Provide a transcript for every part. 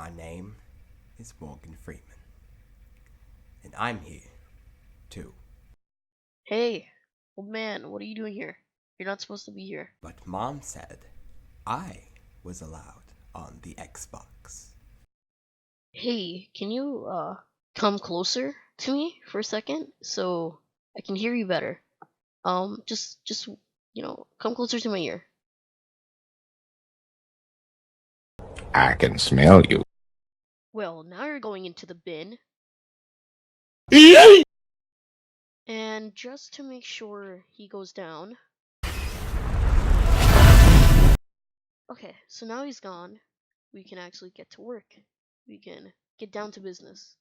My name is Morgan Freeman, and I'm here too. Hey, old man, what are you doing here? You're not supposed to be here. But Mom said I was allowed on the Xbox. Hey, can you come closer to me for a second so I can hear you better? Just come closer to my ear. I can smell you. Well, now you're going into the bin. And just to make sure he goes down. Okay, so now he's gone. We can actually get to work. We can get down to business.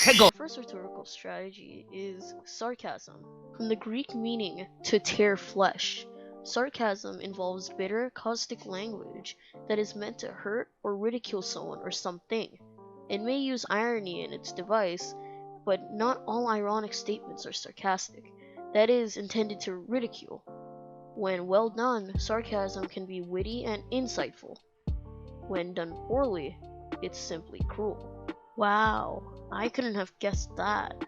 The first rhetorical strategy is sarcasm, from the Greek meaning to tear flesh. Sarcasm involves bitter, caustic language that is meant to hurt or ridicule someone or something. It may use irony in its device, but not all ironic statements are sarcastic. That is, intended to ridicule. When well done, sarcasm can be witty and insightful. When done poorly, it's simply cruel. Wow, I couldn't have guessed that,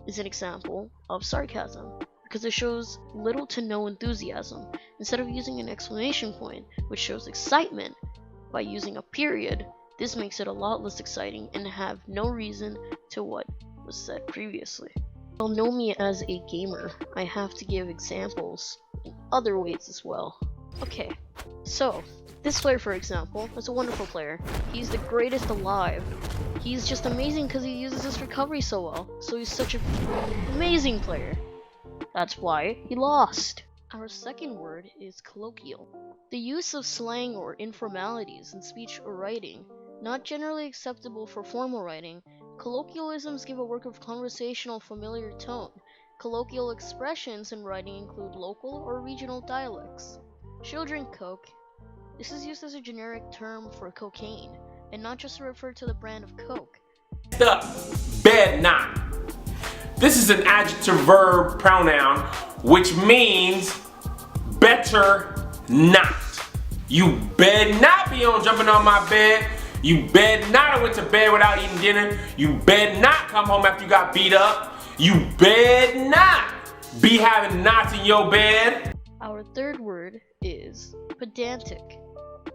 is an example of sarcasm, because it shows little to no enthusiasm. Instead of using an exclamation point, which shows excitement, by using a period, this makes it a lot less exciting and have no reason to what was said previously. You'll know me as a gamer. I have to give examples in other ways as well. Okay, so this player, for example, is a wonderful player. He's the greatest alive. He's just amazing because he uses his recovery so well. So he's such an amazing player. That's why he lost. Our second word is colloquial. The use of slang or informalities in speech or writing, not generally acceptable for formal writing. Colloquialisms give a work of conversational familiar tone. Colloquial expressions in writing include local or regional dialects. She'll drink Coke. This is used as a generic term for cocaine, and not just to refer to the brand of Coke. Up, bed not. This is an adjective verb pronoun, which means better not. You bed not be on jumping on my bed. You bed not I went to bed without eating dinner. You bed not come home after you got beat up. You bed not be having knots in your bed. Our third word is pedantic.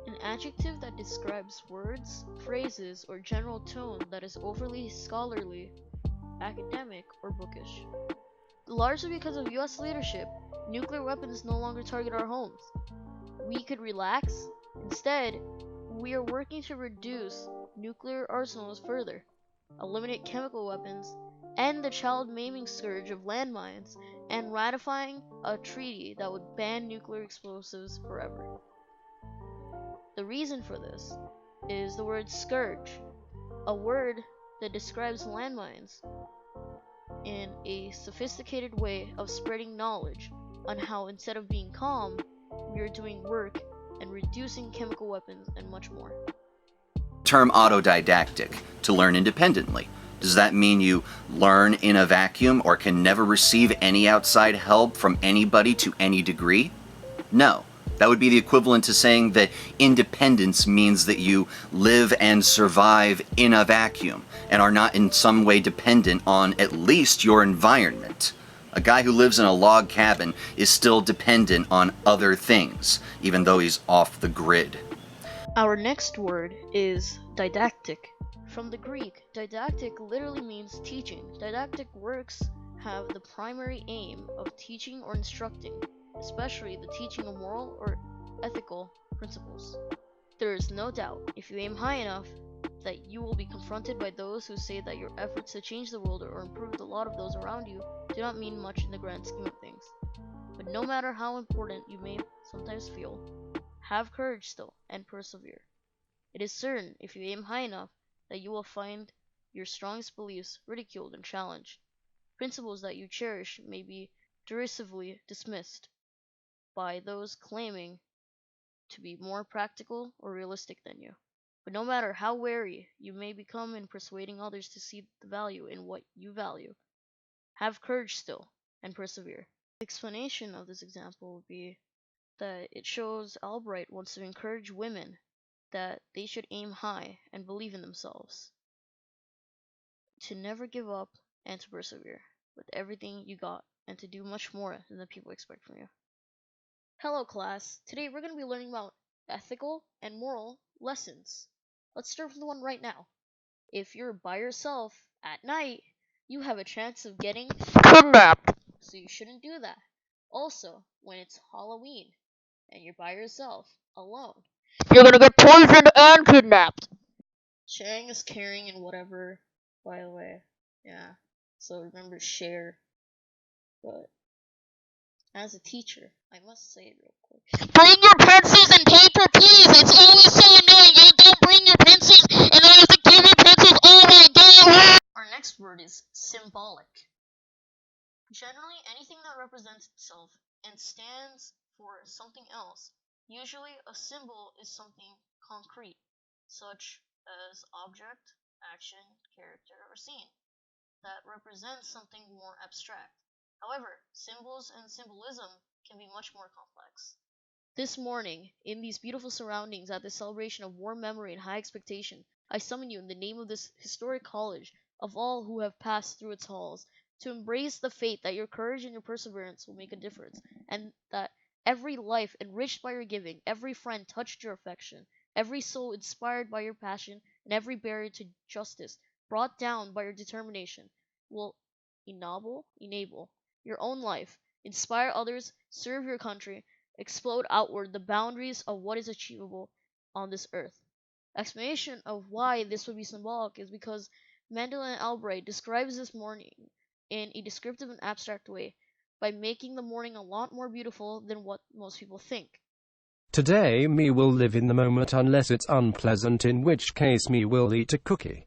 An adjective that describes words, phrases, or general tone that is overly scholarly, academic, or bookish. Largely because of US leadership, nuclear weapons no longer target our homes. We could relax. Instead, we are working to reduce nuclear arsenals further, eliminate chemical weapons, end the child maiming scourge of landmines, and ratifying a treaty that would ban nuclear explosives forever. The reason for this is the word scourge, a word that describes landmines in a sophisticated way of spreading knowledge on how instead of being calm, we are doing work and reducing chemical weapons and much more. Term autodidactic, to learn independently. Does that mean you learn in a vacuum or can never receive any outside help from anybody to any degree? No. That would be the equivalent to saying that independence means that you live and survive in a vacuum and are not in some way dependent on at least your environment. A guy who lives in a log cabin is still dependent on other things, even though he's off the grid. Our next word is didactic. From the Greek, didactic literally means teaching. Didactic works have the primary aim of teaching or instructing, especially the teaching of moral or ethical principles. There is no doubt, if you aim high enough, that you will be confronted by those who say that your efforts to change the world or improve the lot of those around you do not mean much in the grand scheme of things. But no matter how important you may sometimes feel, have courage still and persevere. It is certain, if you aim high enough, that you will find your strongest beliefs ridiculed and challenged. Principles that you cherish may be derisively dismissed by those claiming to be more practical or realistic than you. But no matter how wary you may become in persuading others to see the value in what you value, have courage still and persevere. The explanation of this example would be that it shows Albright wants to encourage women that they should aim high and believe in themselves, to never give up and to persevere with everything you got and to do much more than the people expect from you. Hello class, today we're going to be learning about ethical and moral lessons. Let's start from the one right now. If you're by yourself at night, you have a chance of getting kidnapped, so you shouldn't do that. Also, when it's Halloween and you're by yourself, alone, you're gonna get poisoned and kidnapped. Sharing is caring and whatever, by the way. Yeah, so remember share. But as a teacher, I must say it real quick. Bring your pencils and paper, please! It's always so annoying! You don't bring your pencils, and I have to give you pencils! Oh my god! Our next word is symbolic. Generally, anything that represents itself and stands for something else. Usually, a symbol is something concrete, such as object, action, character, or scene, that represents something more abstract. However, symbols and symbolism can be much more complex. This morning, in these beautiful surroundings at the celebration of warm memory and high expectation, I summon you in the name of this historic college, of all who have passed through its halls, to embrace the faith that your courage and your perseverance will make a difference, and that every life enriched by your giving, every friend touched your affection, every soul inspired by your passion, and every barrier to justice brought down by your determination will enable your own life, inspire others, serve your country, explode outward the boundaries of what is achievable on this earth. Explanation of why this would be symbolic is because Mandela and Albright describes this morning in a descriptive and abstract way by making the morning a lot more beautiful than what most people think. Today me will live in the moment unless it's unpleasant, in which case me will eat a cookie.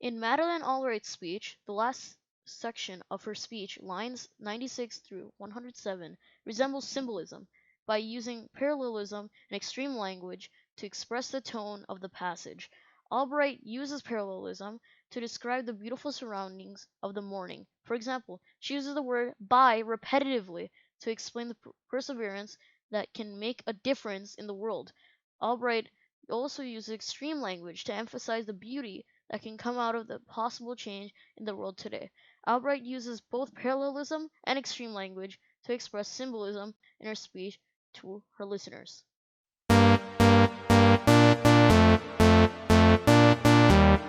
In Madeleine Albright's speech, the last section of her speech, lines 96 through 107, resembles symbolism by using parallelism and extreme language to express the tone of the passage. Albright uses parallelism to describe the beautiful surroundings of the morning. For example, she uses the word by repetitively to explain the perseverance that can make a difference in the world. Albright also uses extreme language to emphasize the beauty that can come out of the possible change in the world today. Albright uses both parallelism and extreme language to express symbolism in her speech to her listeners.